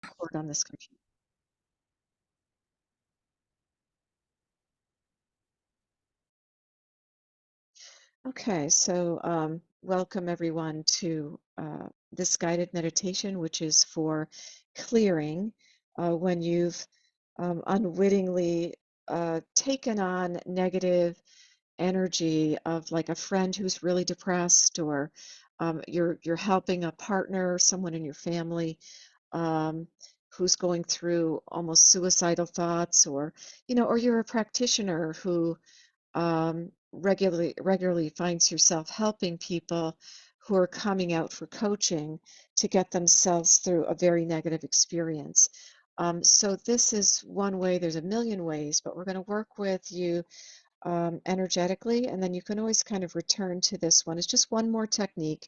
record on this computer. Okay, so welcome everyone to this guided meditation, which is for clearing when you've unwittingly taken on negative energy of like a friend who's really depressed, or you're helping a partner, someone in your family um, who's going through almost suicidal thoughts, or or you're a practitioner who regularly finds yourself helping people who are coming out for coaching to get themselves through a very negative experience. So this is one way. There's a million ways, but we're going to work with you energetically, and then you can always kind of return to this one. It's just one more technique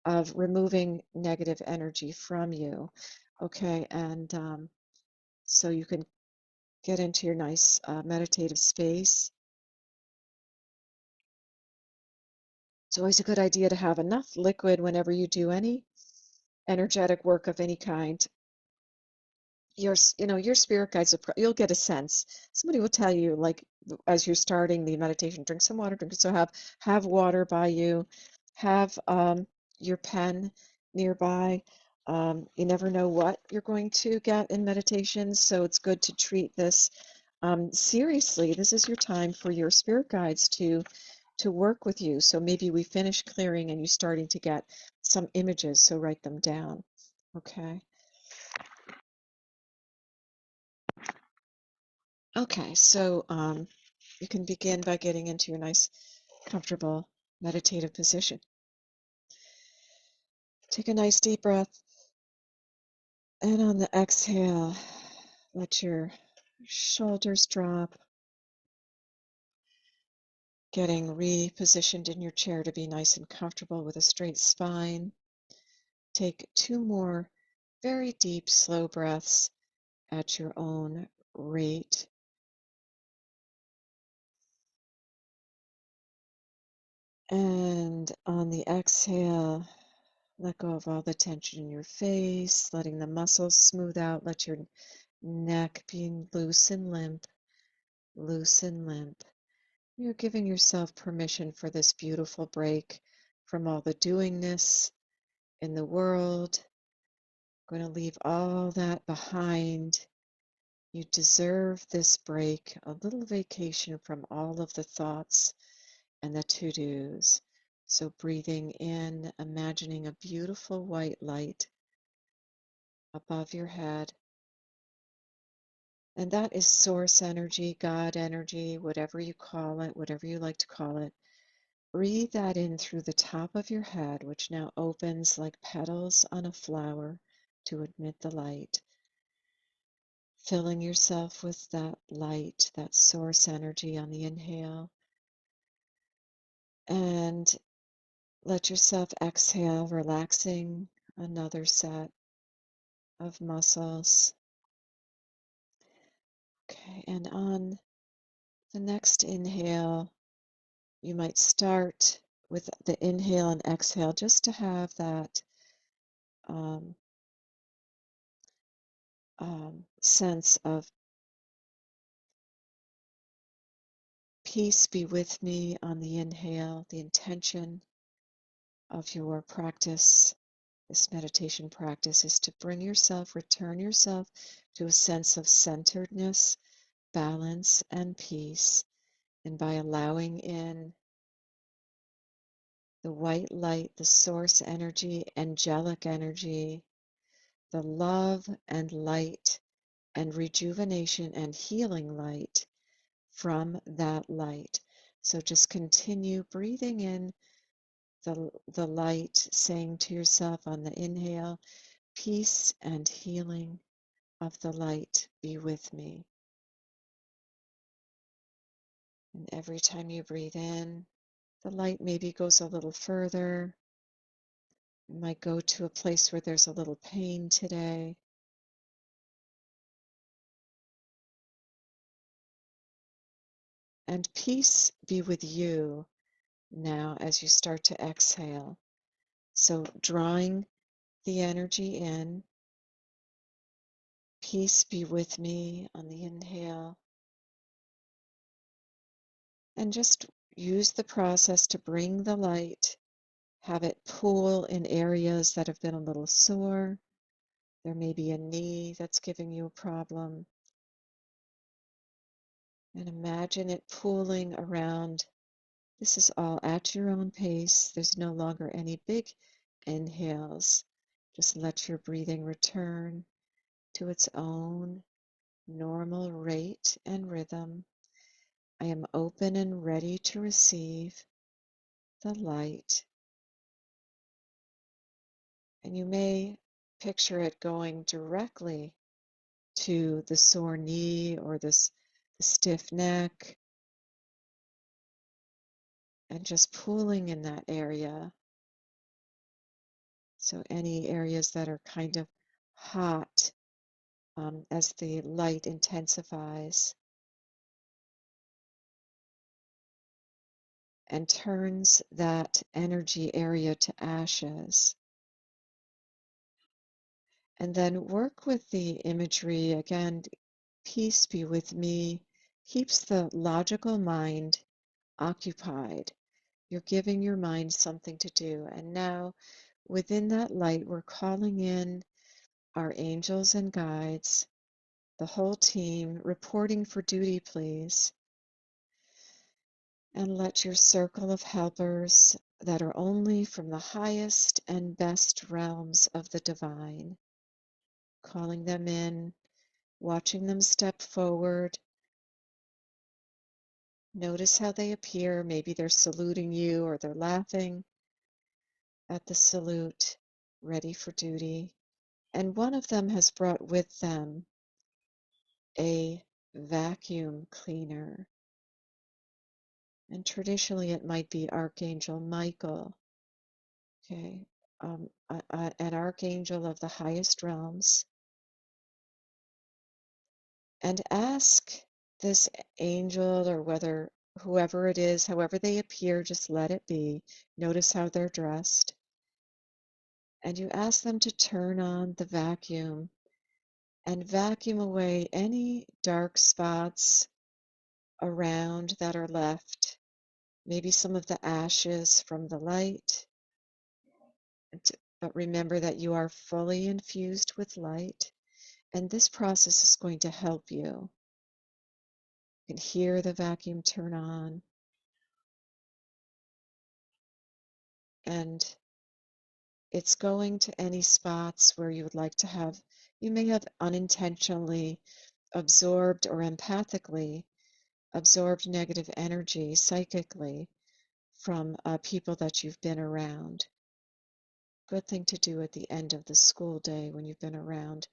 of removing negative energy from you. Okay, and so you can get into your nice meditative space. It's always a good idea to have enough liquid whenever you do any energetic work of any kind. Your spirit guides, you'll get a sense. Somebody will tell you, like, as you're starting the meditation, drink some water, drink. So have water by you, have your pen nearby. You never know what you're going to get in meditation, so it's good to treat this seriously. This is your time for your spirit guides to work with you. So maybe we finish clearing and you're starting to get some images, so write them down. Okay. Okay, so you can begin by getting into your nice, comfortable meditative position. Take a nice deep breath, and on the exhale, let your shoulders drop, getting repositioned in your chair to be nice and comfortable with a straight spine. Take two more very deep, slow breaths at your own rate. And on the exhale, let go of all the tension in your face, letting the muscles smooth out. Let your neck be loose and limp, loose and limp. You're giving yourself permission for this beautiful break from all the doingness in the world. Going to leave all that behind. You deserve this break, a little vacation from all of the thoughts and the to-dos. So breathing in, imagining a beautiful white light above your head. And that is source energy, God energy, whatever you call it, whatever you like to call it. Breathe that in through the top of your head, which now opens like petals on a flower to admit the light. Filling yourself with that light, that source energy on the inhale. And let yourself exhale, relaxing another set of muscles. Okay, and on the next inhale, you might start with the inhale and exhale just to have that um, sense of peace be with me on the inhale, the intention of your practice. This meditation practice is to bring yourself, return yourself to a sense of centeredness, balance, and peace. And by allowing in the white light, the source energy, angelic energy, the love and light and rejuvenation and healing light from that light. So just continue breathing in the light, saying to yourself on the inhale, peace and healing of the light be with me. And every time you breathe in, the light maybe goes a little further. You might go to a place where there's a little pain today. And peace be with you now as you start to exhale. So drawing the energy in, Peace be with me on the inhale. And just use the process to bring the light. Have it pool in areas that have been a little sore. There may be a knee that's giving you a problem. And imagine it pooling around. This is all at your own pace. There's no longer any big inhales. Just let your breathing return to its own normal rate and rhythm. I am open and ready to receive the light. And you may picture it going directly to the sore knee or the stiff neck and just pooling in that area. So any areas that are kind of hot as the light intensifies and turns that energy area to ashes. And then work with the imagery again. Peace be with me keeps the logical mind occupied. You're giving your mind something to do. And now, within that light, we're calling in our angels and guides, the whole team, reporting for duty, please. And let your circle of helpers that are only from the highest and best realms of the divine, calling them in, watching them step forward. Notice how they appear. Maybe they're saluting you or they're laughing at the salute, ready for duty. And one of them has brought with them a vacuum cleaner. And traditionally it might be Archangel Michael, okay, an archangel of the highest realms. And ask this angel or whether whoever it is, however they appear, just let it be. Notice how they're dressed. And you ask them to turn on the vacuum and vacuum away any dark spots around that are left, maybe some of the ashes from the light. But remember that you are fully infused with light, and this process is going to help you. You can hear the vacuum turn on, and it's going to any spots where you would like to have, you may have unintentionally absorbed or empathically absorbed negative energy psychically from people that you've been around. Good thing to do at the end of the school day when you've been around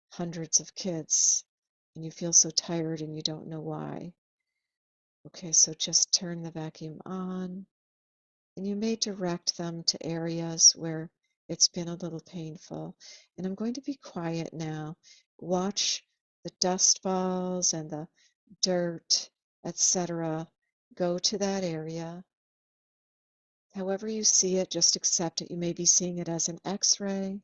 hundreds of kids and you feel so tired and you don't know why. Okay, so just turn the vacuum on and you may direct them to areas where it's been a little painful. And I'm going to be quiet now. Watch the dust balls and the dirt, etc. go to that area. However you see it, just accept it. You may be seeing it as an X-ray.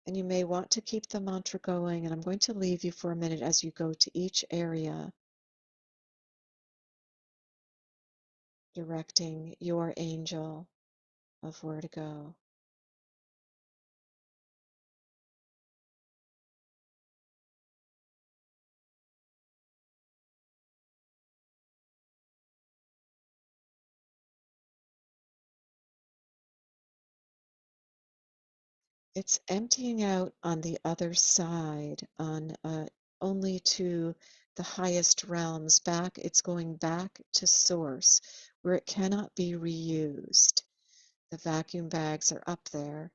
And you may want to keep the mantra going, and I'm going to leave you for a minute as you go to each area, directing your angel of where to go. It's emptying out on the other side, on only to the highest realms. Back, it's going back to source, where it cannot be reused. The vacuum bags are up there.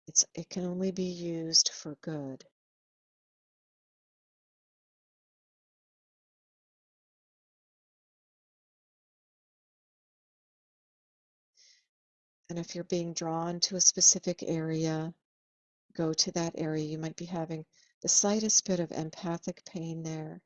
It can only be used for good. And if you're being drawn to a specific area, go to that area. You might be having the slightest bit of empathic pain there.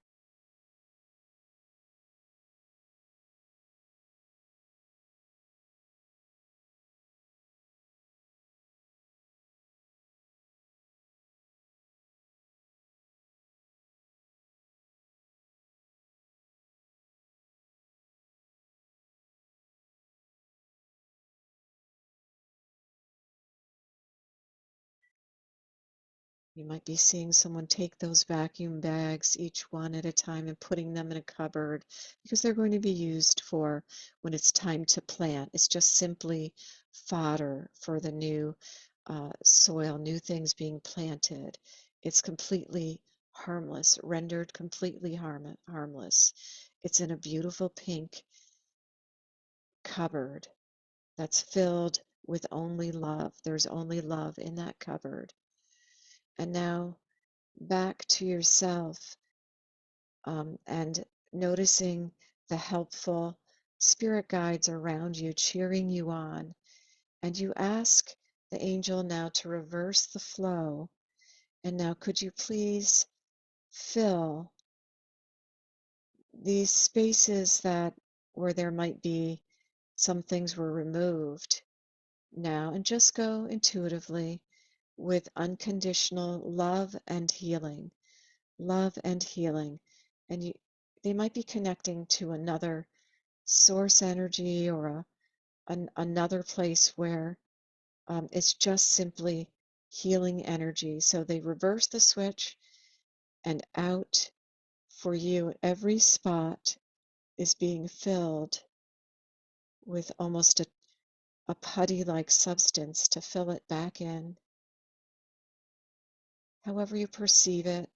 You might be seeing someone take those vacuum bags, each one at a time, and putting them in a cupboard because they're going to be used for when it's time to plant. It's just simply fodder for the new soil, new things being planted. It's completely harmless, rendered completely harmless. It's in a beautiful pink cupboard that's filled with only love. There's only love in that cupboard. And now back to yourself, and noticing the helpful spirit guides around you cheering you on. And you ask the angel now to reverse the flow. And now, could you please fill these spaces that where there might be some things were removed now, and just go intuitively with unconditional love and healing, love and healing. And they might be connecting to another source energy or another place where it's just simply healing energy. So they reverse the switch, and out for you, every spot is being filled with almost a putty-like substance to fill it back in, however you perceive it.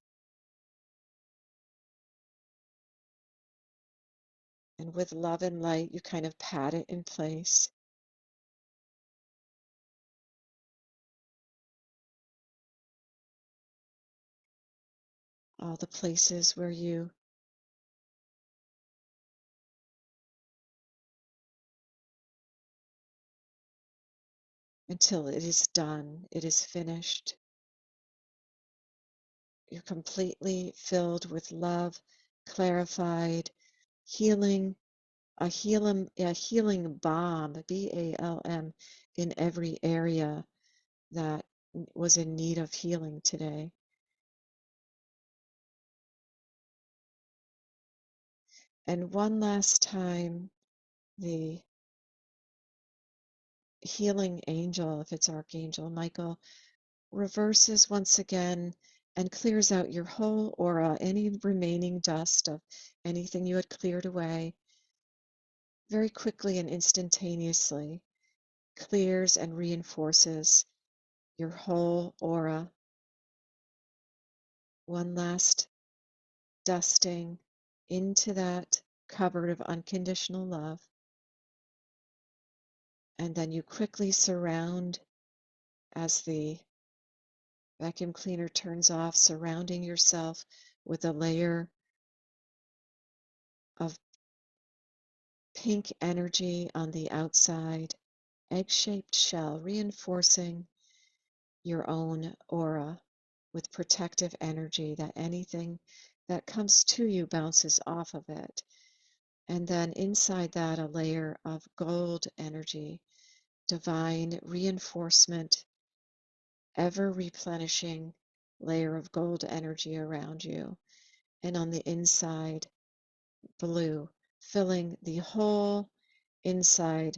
And with love and light, you kind of pat it in place. All the places where you until it is done, it is finished. You're completely filled with love, clarified, healing, a healing balm, BALM, in every area that was in need of healing today. And one last time, the healing angel, if it's Archangel Michael, reverses once again and clears out your whole aura, any remaining dust of anything you had cleared away, very quickly and instantaneously, clears and reinforces your whole aura. One last dusting into that cupboard of unconditional love. And then you quickly surround, as the vacuum cleaner turns off, surrounding yourself with a layer of pink energy on the outside, egg-shaped shell, reinforcing your own aura with protective energy, that anything that comes to you bounces off of it. And then inside that, a layer of gold energy, divine reinforcement, ever replenishing layer of gold energy around you. And on the inside, blue, filling the whole inside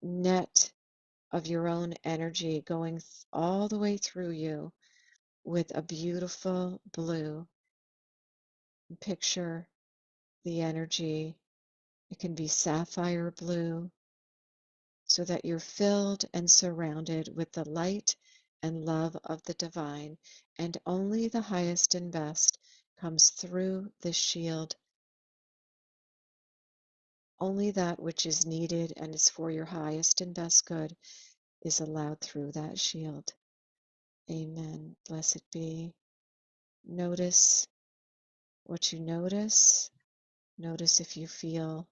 net of your own energy, going all the way through you with a beautiful blue. Picture the energy. It can be sapphire blue, so that you're filled and surrounded with the light and love of the divine, and only the highest and best comes through the shield. Only that which is needed and is for your highest and best good is allowed through that shield. Amen. Blessed be. Notice what you notice. Notice if you feel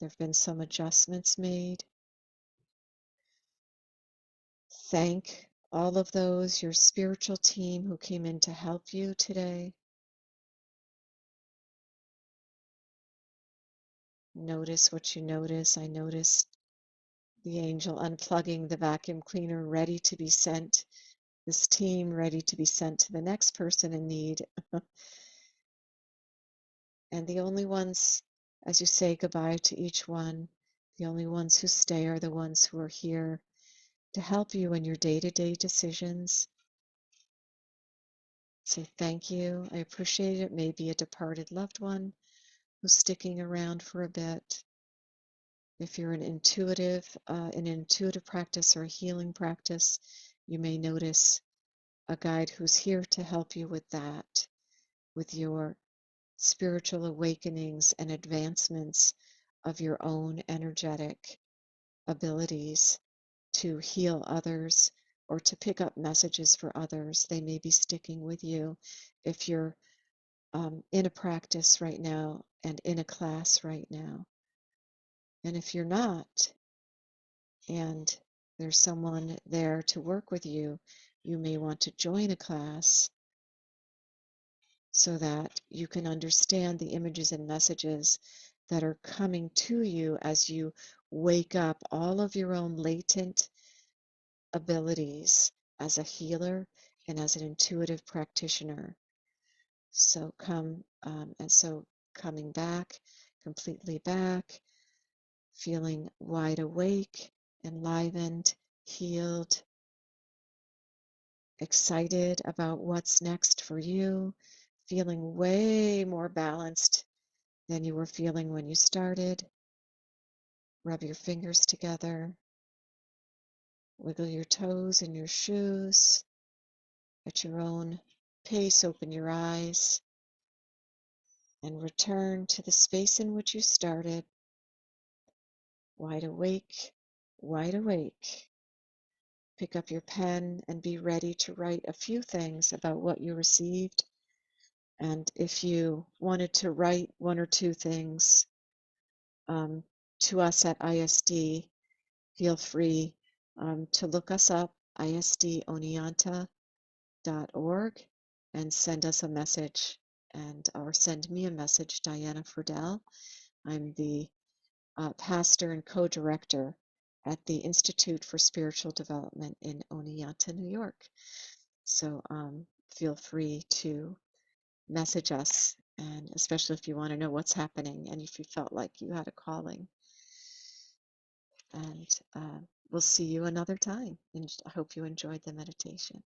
there have been some adjustments made. Thank all of those, your spiritual team who came in to help you today. Notice what you notice. I noticed the angel unplugging the vacuum cleaner, ready to be sent. This team ready to be sent to the next person in need. And the only ones, as you say goodbye to each one, the only ones who stay are the ones who are here to help you in your day-to-day decisions. Say thank you. I appreciate it. Maybe a departed loved one who's sticking around for a bit. If you're an intuitive practice or a healing practice, you may notice a guide who's here to help you with that, with your spiritual awakenings and advancements of your own energetic abilities to heal others or to pick up messages for others. They may be sticking with you if you're in a practice right now and in a class right now. And if you're not, and there's someone there to work with you, you may want to join a class so that you can understand the images and messages that are coming to you as you wake up all of your own latent abilities as a healer and as an intuitive practitioner. So coming back, completely back, feeling wide awake, enlivened, healed, excited about what's next for you, feeling way more balanced than you were feeling when you started. Rub your fingers together, wiggle your toes in your shoes. At your own pace, open your eyes and return to the space in which you started. Wide awake, wide awake. Pick up your pen and be ready to write a few things about what you received. And if you wanted to write one or two things to us at ISD, feel free to look us up, isdoneonta.org, and send us a message, or send me a message, Diana Friedell. I'm the pastor and co-director at the Institute for Spiritual Development in Oneonta, New York. So feel free to message us, and especially if you want to know what's happening and if you felt like you had a calling. And we'll see you another time. And I hope you enjoyed the meditation.